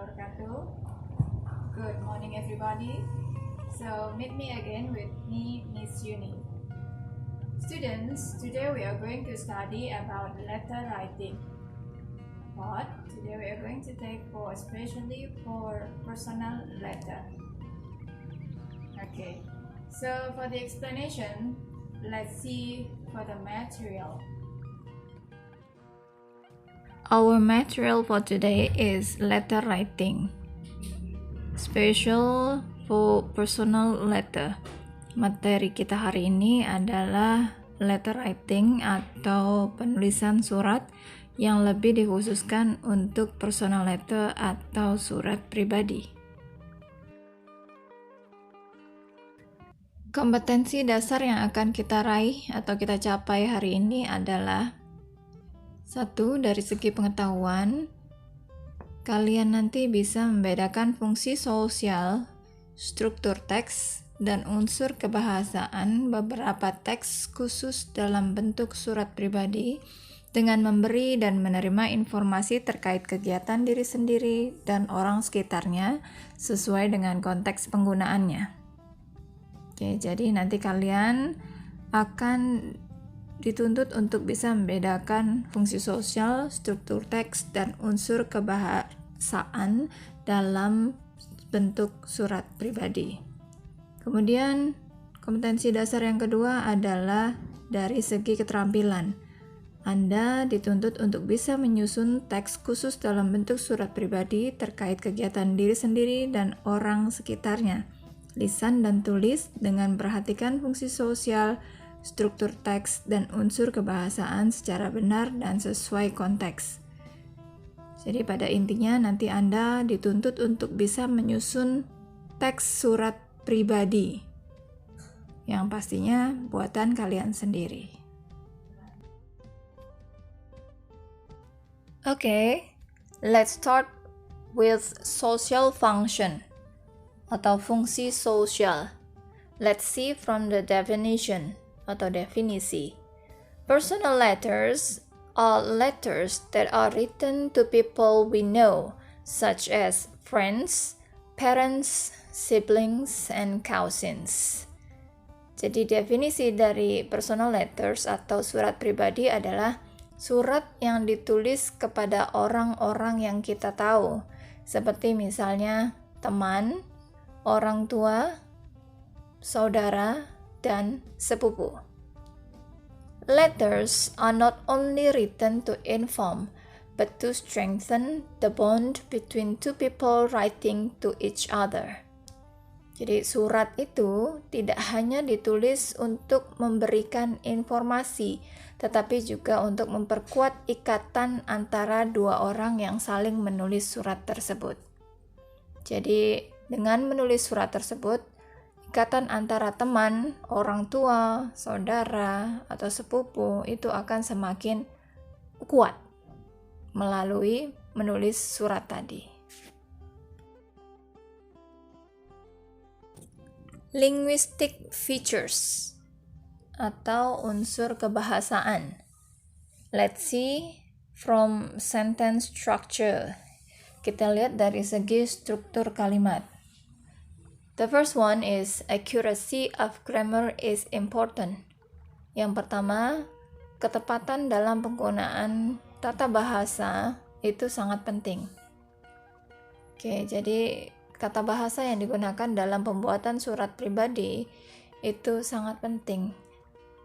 wabarakatuh. Good morning everybody. So meet me again with me, Miss Yuni. Students, today we are going to study about letter writing. But today we are going to take for especially for personal letter. Okay, so for the explanation, let's see for the material. Our material for today is letter writing, special for personal letter. Materi kita hari ini adalah letter writing atau penulisan surat yang lebih dikhususkan untuk personal letter atau surat pribadi. Kompetensi dasar yang akan kita raih atau kita capai hari ini adalah: 1. Dari segi pengetahuan, kalian nanti bisa membedakan fungsi sosial, struktur teks, dan unsur kebahasaan beberapa teks khusus dalam bentuk surat pribadi dengan memberi dan menerima informasi terkait kegiatan diri sendiri dan orang sekitarnya sesuai dengan konteks penggunaannya. Oke, jadi nanti kalian akan dituntut untuk bisa membedakan fungsi sosial, struktur teks, dan unsur kebahasaan dalam bentuk surat pribadi. Kemudian, kompetensi dasar yang kedua adalah dari segi keterampilan. Anda dituntut untuk bisa menyusun teks khusus dalam bentuk surat pribadi terkait kegiatan diri sendiri dan orang sekitarnya, lisan dan tulis dengan perhatikan fungsi sosial, struktur teks, dan unsur kebahasaan secara benar dan sesuai konteks. Jadi pada intinya nanti Anda dituntut untuk bisa menyusun teks surat pribadi yang pastinya buatan kalian sendiri. Okay, let's start with social function atau fungsi sosial. Let's see from the definition atau definisi. Personal letters are letters that are written to people we know, such as friends, parents, siblings, and cousins. Jadi definisi dari personal letters atau surat pribadi adalah surat yang ditulis kepada orang-orang yang kita tahu, seperti misalnya teman, orang tua, saudara, dan sepupu. Letters are not only written to inform, but to strengthen the bond between two people writing to each other. Jadi surat itu tidak hanya ditulis untuk memberikan informasi, tetapi juga untuk memperkuat ikatan antara dua orang yang saling menulis surat tersebut. Jadi dengan menulis surat tersebut, ikatan antara teman, orang tua, saudara, atau sepupu itu akan semakin kuat melalui menulis surat tadi. Linguistic features atau unsur kebahasaan. Let's see from sentence structure. Kita lihat dari segi struktur kalimat. The first one is accuracy of grammar is important. Yang pertama, ketepatan dalam penggunaan tata bahasa itu sangat penting. Oke, jadi kata bahasa yang digunakan dalam pembuatan surat pribadi itu sangat penting.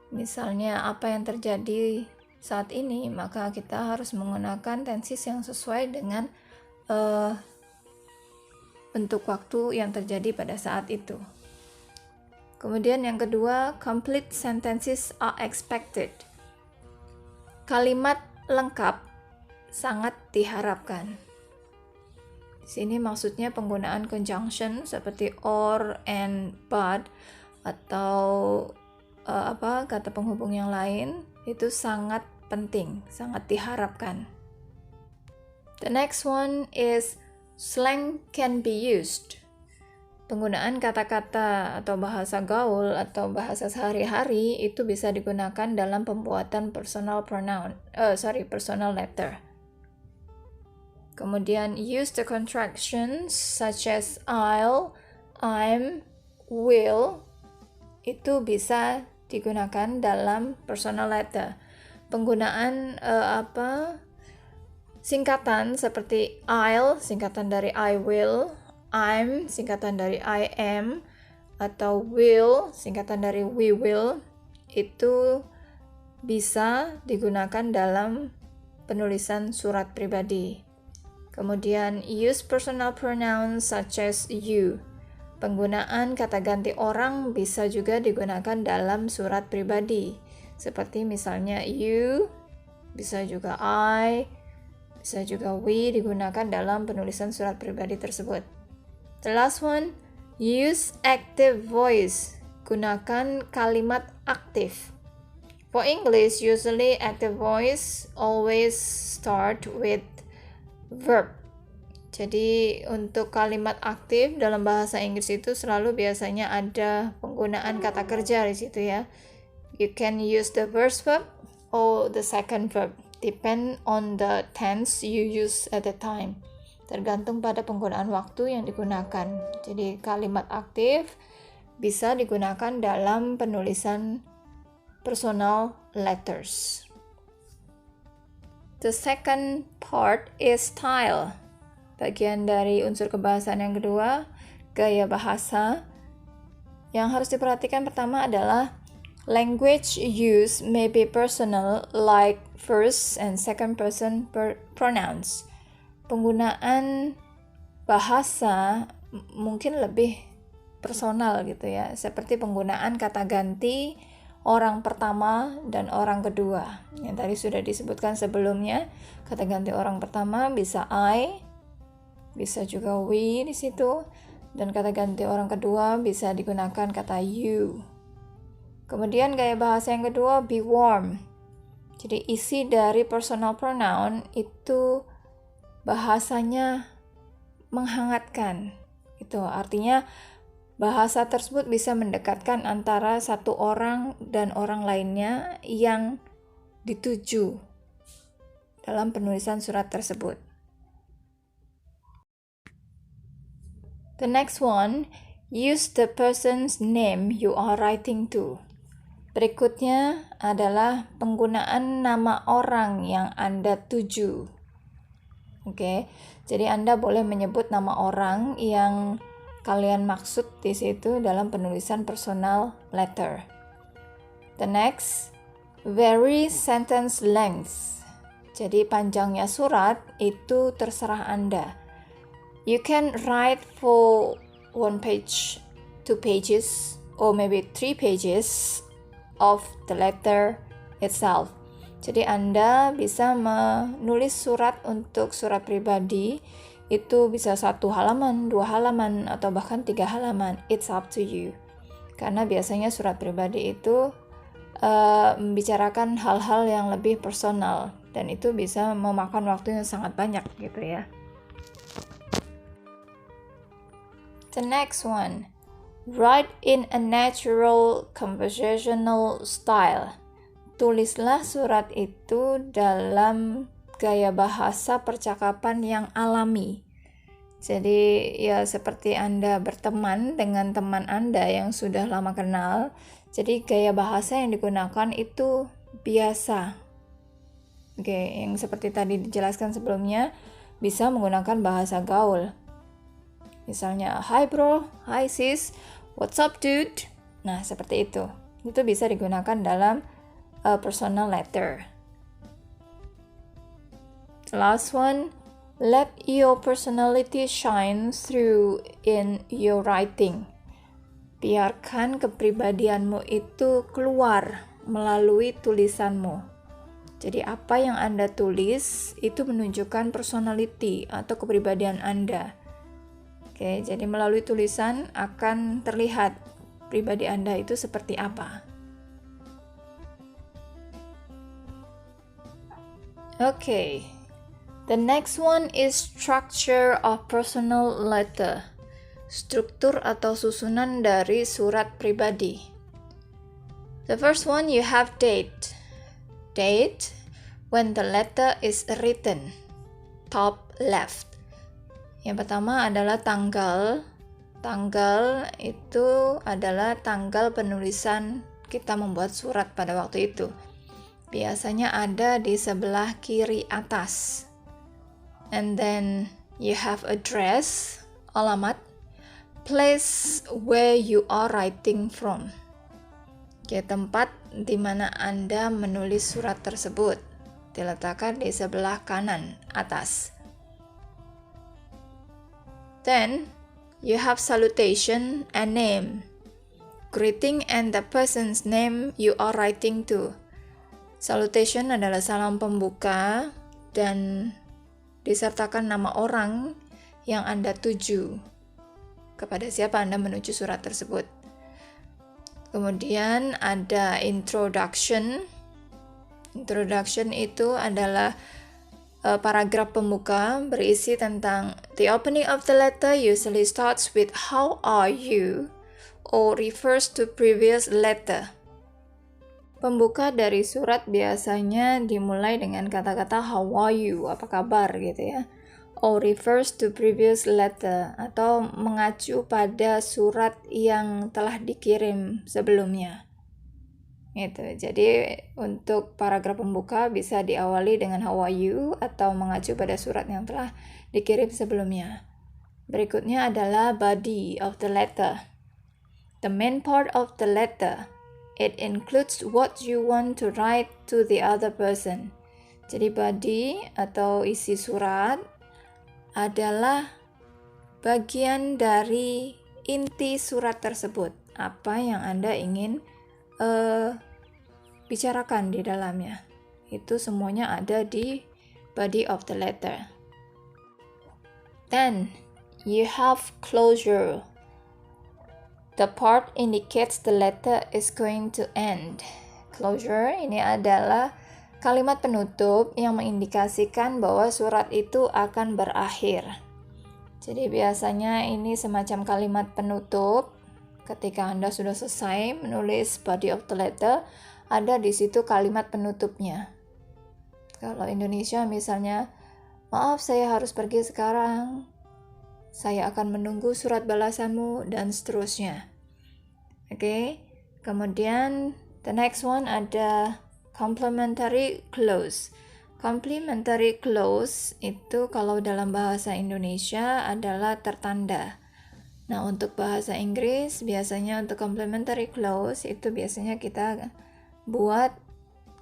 Misalnya apa yang terjadi saat ini, maka kita harus menggunakan tenses yang sesuai dengan bentuk waktu yang terjadi pada saat itu. Kemudian yang kedua, complete sentences are expected. Kalimat lengkap sangat diharapkan. Di sini maksudnya penggunaan conjunction seperti or, and, but, atau kata penghubung yang lain itu sangat penting, sangat diharapkan. The next one is slang can be used. Penggunaan kata-kata atau bahasa gaul atau bahasa sehari-hari itu bisa digunakan dalam pembuatan personal letter. Kemudian use the contractions such as I'll, I'm, will. Itu bisa digunakan dalam personal letter. Penggunaan singkatan seperti I'll, singkatan dari I will, I'm, singkatan dari I am, atau will, singkatan dari we will, itu bisa digunakan dalam penulisan surat pribadi. Kemudian use personal pronouns such as you. Penggunaan kata ganti orang bisa juga digunakan dalam surat pribadi. Seperti misalnya you, bisa juga I, bisa juga we digunakan dalam penulisan surat pribadi tersebut. The last one, use active voice. Gunakan kalimat aktif. For English, usually active voice always start with verb. Jadi untuk kalimat aktif dalam bahasa Inggris itu selalu biasanya ada penggunaan kata kerja di situ ya. You can use the first verb or the second verb, depend on the tense you use at the time. Tergantung pada penggunaan waktu yang digunakan. Jadi kalimat aktif bisa digunakan dalam penulisan personal letters. The second part is style. Bagian dari unsur kebahasaan yang kedua, gaya bahasa. Yang harus diperhatikan pertama adalah language use may be personal like first and second person pronouns. Penggunaan bahasa mungkin lebih personal gitu ya, seperti penggunaan kata ganti orang pertama dan orang kedua. Yang tadi sudah disebutkan sebelumnya, kata ganti orang pertama bisa I, bisa juga we di situ, dan kata ganti orang kedua bisa digunakan kata you. Kemudian gaya bahasa yang kedua, be warm. Jadi isi dari personal pronoun itu bahasanya menghangatkan. Itu artinya bahasa tersebut bisa mendekatkan antara satu orang dan orang lainnya yang dituju dalam penulisan surat tersebut. The next one, use the person's name you are writing to. Berikutnya adalah penggunaan nama orang yang Anda tuju. Oke, jadi Anda boleh menyebut nama orang yang kalian maksud di situ dalam penulisan personal letter. The next, vary sentence length. Jadi panjangnya surat itu terserah Anda. You can write for 1 page, 2 pages, or maybe 3 pages of the letter itself. Jadi Anda bisa menulis surat untuk surat pribadi, itu bisa 1 halaman, 2 halaman, atau bahkan 3 halaman. It's up to you. Karena biasanya surat pribadi itu membicarakan hal-hal yang lebih personal, dan itu bisa memakan waktu yang sangat banyak gitu ya. The next one, write in a natural conversational style. Tulislah surat itu dalam gaya bahasa percakapan yang alami. Jadi ya seperti Anda berteman dengan teman Anda yang sudah lama kenal. Jadi gaya bahasa yang digunakan itu biasa. Oke, yang seperti tadi dijelaskan sebelumnya, bisa menggunakan bahasa gaul. Misalnya, hi bro, hi sis, what's up dude? Nah, seperti itu. Itu bisa digunakan dalam personal letter. The last one, let your personality shine through in your writing. Biarkan kepribadianmu itu keluar melalui tulisanmu. Jadi apa yang Anda tulis itu menunjukkan personality atau kepribadian Anda. Oke, jadi melalui tulisan akan terlihat pribadi Anda itu seperti apa. Okay, the next one is structure of personal letter. Struktur atau susunan dari surat pribadi. The first one, you have date. Date when the letter is written. Top left. Yang pertama adalah tanggal. Tanggal itu adalah tanggal penulisan kita membuat surat pada waktu itu. Biasanya ada di sebelah kiri atas. And then you have address, alamat, place where you are writing from. Tempat di mana Anda menulis surat tersebut diletakkan di sebelah kanan atas. Then you have salutation and name. Greeting and the person's name you are writing to. Salutation adalah salam pembuka dan disertakan nama orang yang Anda tuju. Kepada siapa Anda menuju surat tersebut. Kemudian ada introduction. Introduction itu adalah paragraf pembuka berisi tentang the opening of the letter usually starts with how are you or refers to previous letter. Pembuka dari surat biasanya dimulai dengan kata-kata how are you, apa kabar gitu ya. Or refers to previous letter atau mengacu pada surat yang telah dikirim sebelumnya. Gitu. Jadi untuk paragraf pembuka bisa diawali dengan how are you atau mengacu pada surat yang telah dikirim sebelumnya. Berikutnya adalah body of the letter. The main part of the letter. It includes what you want to write to the other person. Jadi body atau isi surat adalah bagian dari inti surat tersebut. Apa yang Anda ingin bicarakan di dalamnya. Itu semuanya ada di body of the letter. Then you have closure. The part indicates the letter is going to end. Closure ini adalah kalimat penutup yang mengindikasikan bahwa surat itu akan berakhir. Jadi biasanya ini semacam kalimat penutup. Ketika Anda sudah selesai menulis body of the letter, ada di situ kalimat penutupnya. Kalau Indonesia misalnya, maaf saya harus pergi sekarang. Saya akan menunggu surat balasanmu, dan seterusnya. Oke, kemudian the next one ada complementary clause. Complementary clause itu kalau dalam bahasa Indonesia adalah tertanda. Nah, untuk bahasa Inggris biasanya untuk complementary clause itu biasanya kita buat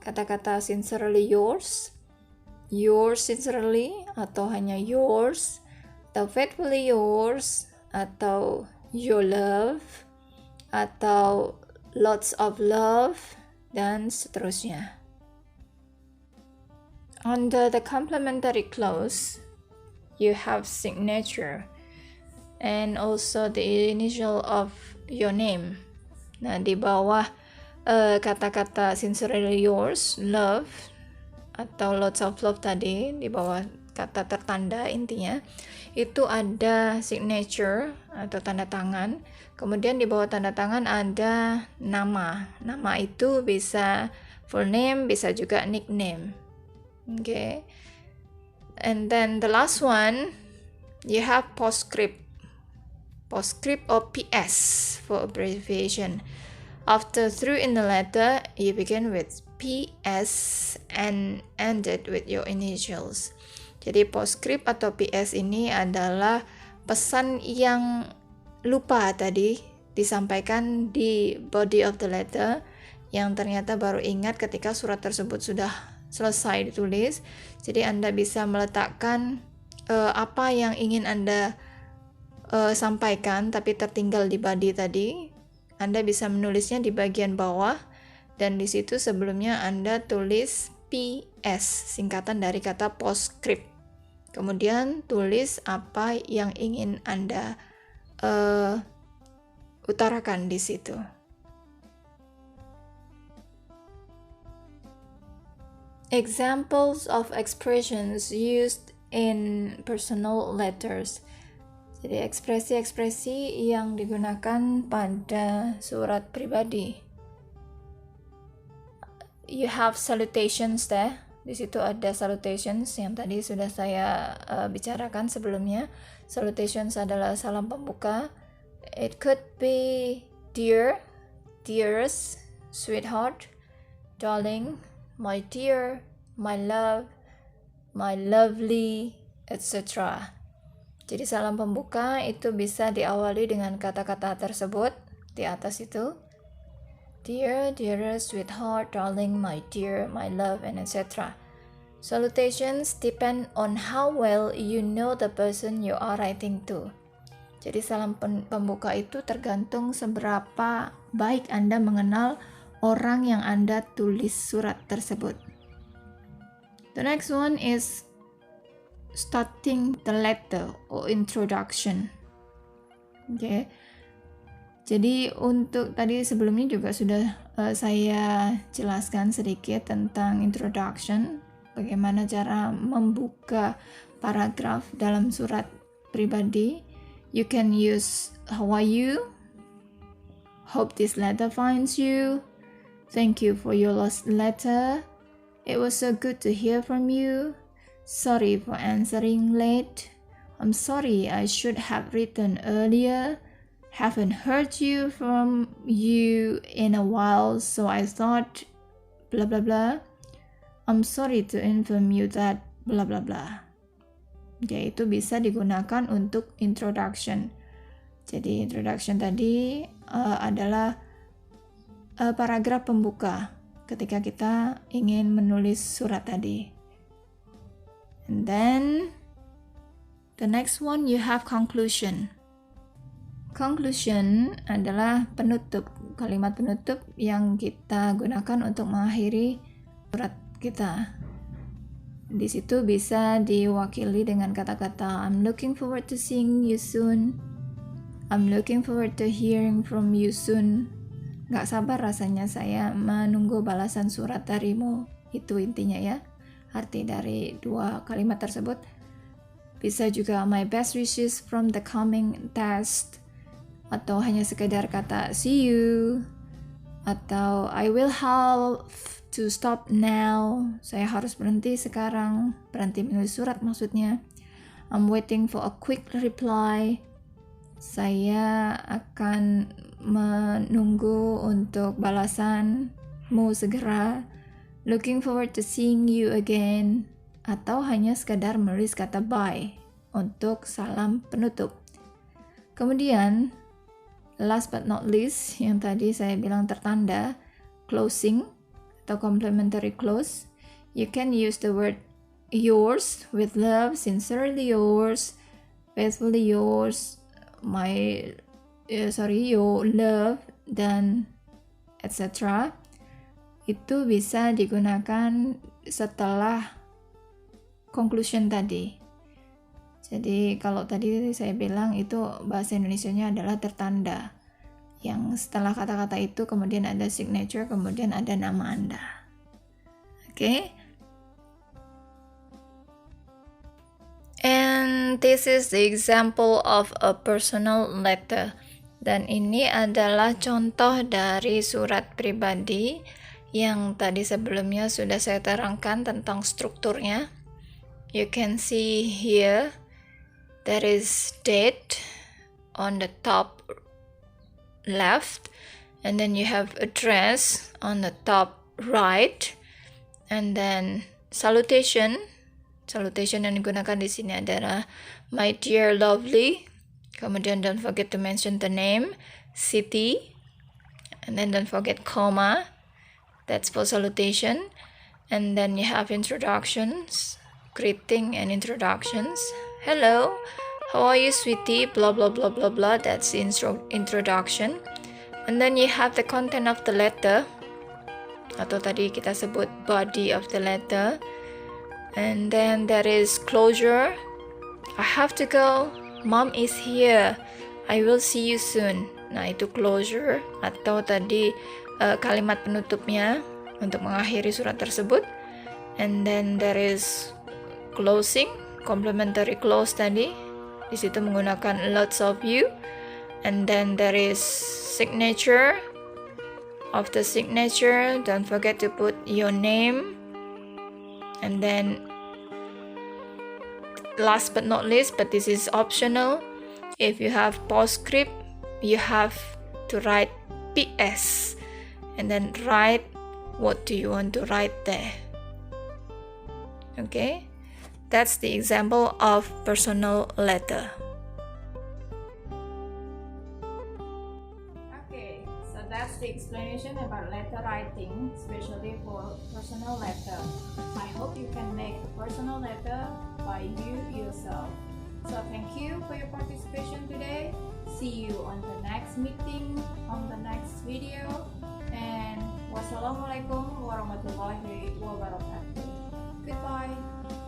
kata-kata sincerely yours, yours sincerely, atau hanya yours, atau faithfully yours, atau your love, atau lots of love, dan seterusnya. Under the complementary clause, you have signature and also the initial of your name. Nah, di bawah kata-kata sincerely yours, love, atau lots of love tadi, di bawah kata tertanda intinya, itu ada signature atau tanda tangan. Kemudian di bawah tanda tangan ada nama. Nama itu bisa full name, bisa juga nickname. Okay. And then the last one, you have postscript. Postscript or PS for abbreviation. After through in the letter, you begin with PS and end it with your initials. Jadi postscript atau PS ini adalah pesan yang lupa tadi disampaikan di body of the letter yang ternyata baru ingat ketika surat tersebut sudah selesai ditulis. Jadi Anda bisa meletakkan apa yang ingin Anda sampaikan tapi tertinggal di body tadi. Anda bisa menulisnya di bagian bawah dan di situ sebelumnya Anda tulis PS, singkatan dari kata postscript. Kemudian tulis apa yang ingin Anda utarakan di situ. Examples of expressions used in personal letters. Jadi ekspresi-ekspresi yang digunakan pada surat pribadi. You have salutations there. Di situ ada salutations yang tadi sudah saya bicarakan sebelumnya. Salutations adalah salam pembuka. It could be dear, dearest, sweetheart, darling, my dear, my love, my lovely, etc. Jadi salam pembuka itu bisa diawali dengan kata-kata tersebut di atas itu. Dear, dearest, sweetheart, darling, my dear, my love, and etc. Salutations depend on how well you know the person you are writing to. Jadi salam pembuka itu tergantung seberapa baik Anda mengenal orang yang Anda tulis surat tersebut. The next one is starting the letter or introduction. Okay. Jadi untuk tadi sebelumnya juga sudah saya jelaskan sedikit tentang introduction, bagaimana cara membuka paragraf dalam surat pribadi. You can use how are you? Hope this letter finds you. Thank you for your last letter. It was so good to hear from you. Sorry for answering late. I'm sorry I should have written earlier. Haven't heard from you in a while, so I thought blah blah blah. I'm sorry to inform you that blah blah blah. Oke, itu bisa digunakan untuk introduction. Jadi introduction tadi adalah paragraf pembuka ketika kita ingin menulis surat tadi. And then the next one you have conclusion. Conclusion adalah penutup, kalimat penutup yang kita gunakan untuk mengakhiri surat kita. Di situ bisa diwakili dengan kata-kata I'm looking forward to seeing you soon. I'm looking forward to hearing from you soon. Gak sabar rasanya saya menunggu balasan surat darimu. Itu intinya ya, arti dari dua kalimat tersebut. Bisa juga my best wishes from the coming test. Atau hanya sekedar kata see you, atau I will have to stop now, saya harus berhenti sekarang, berhenti menulis surat maksudnya. I'm waiting for a quick reply, saya akan menunggu untuk balasanmu segera. Looking forward to seeing you again, atau hanya sekedar menulis kata bye untuk salam penutup. Kemudian last but not least, yang tadi saya bilang tertanda, closing atau complimentary close. You can use the word yours, with love, sincerely yours, faithfully yours, your love, dan etc. Itu bisa digunakan setelah conclusion tadi. Jadi kalau tadi saya bilang itu bahasa Indonesianya adalah tertanda. Yang setelah kata-kata itu kemudian ada signature, kemudian ada nama Anda. Okay? And this is the example of a personal letter. Dan ini adalah contoh dari surat pribadi yang tadi sebelumnya sudah saya terangkan tentang strukturnya. You can see here there is date on the top left, and then you have address on the top right, and then salutation yang digunakan di sini adalah my dear lovely, kemudian don't forget to mention the name, city, and then don't forget comma, that's for salutation. And then you have introductions, greeting and introductions. Hello, how are you sweetie, blah blah blah blah blah, that's the introduction. And then you have the content of the letter, atau tadi kita sebut body of the letter. And then there is closure, I have to go, mom is here, I will see you soon. Nah itu closure atau tadi kalimat penutupnya untuk mengakhiri surat tersebut. And then there is closing, complimentary close tadi, di situ menggunakan lots of you. And then there is signature. Of the signature, don't forget to put your name, And then last but not least, but this is optional, if you have postscript, you have to write PS and then write what do you want to write there. Okay, that's the example of personal letter. Okay, so that's the explanation about letter writing, especially for personal letter. I hope you can make a personal letter by you yourself. So thank you for your participation today. See you on the next meeting, on the next video, and wassalamualaikum warahmatullahi wabarakatuh. Goodbye.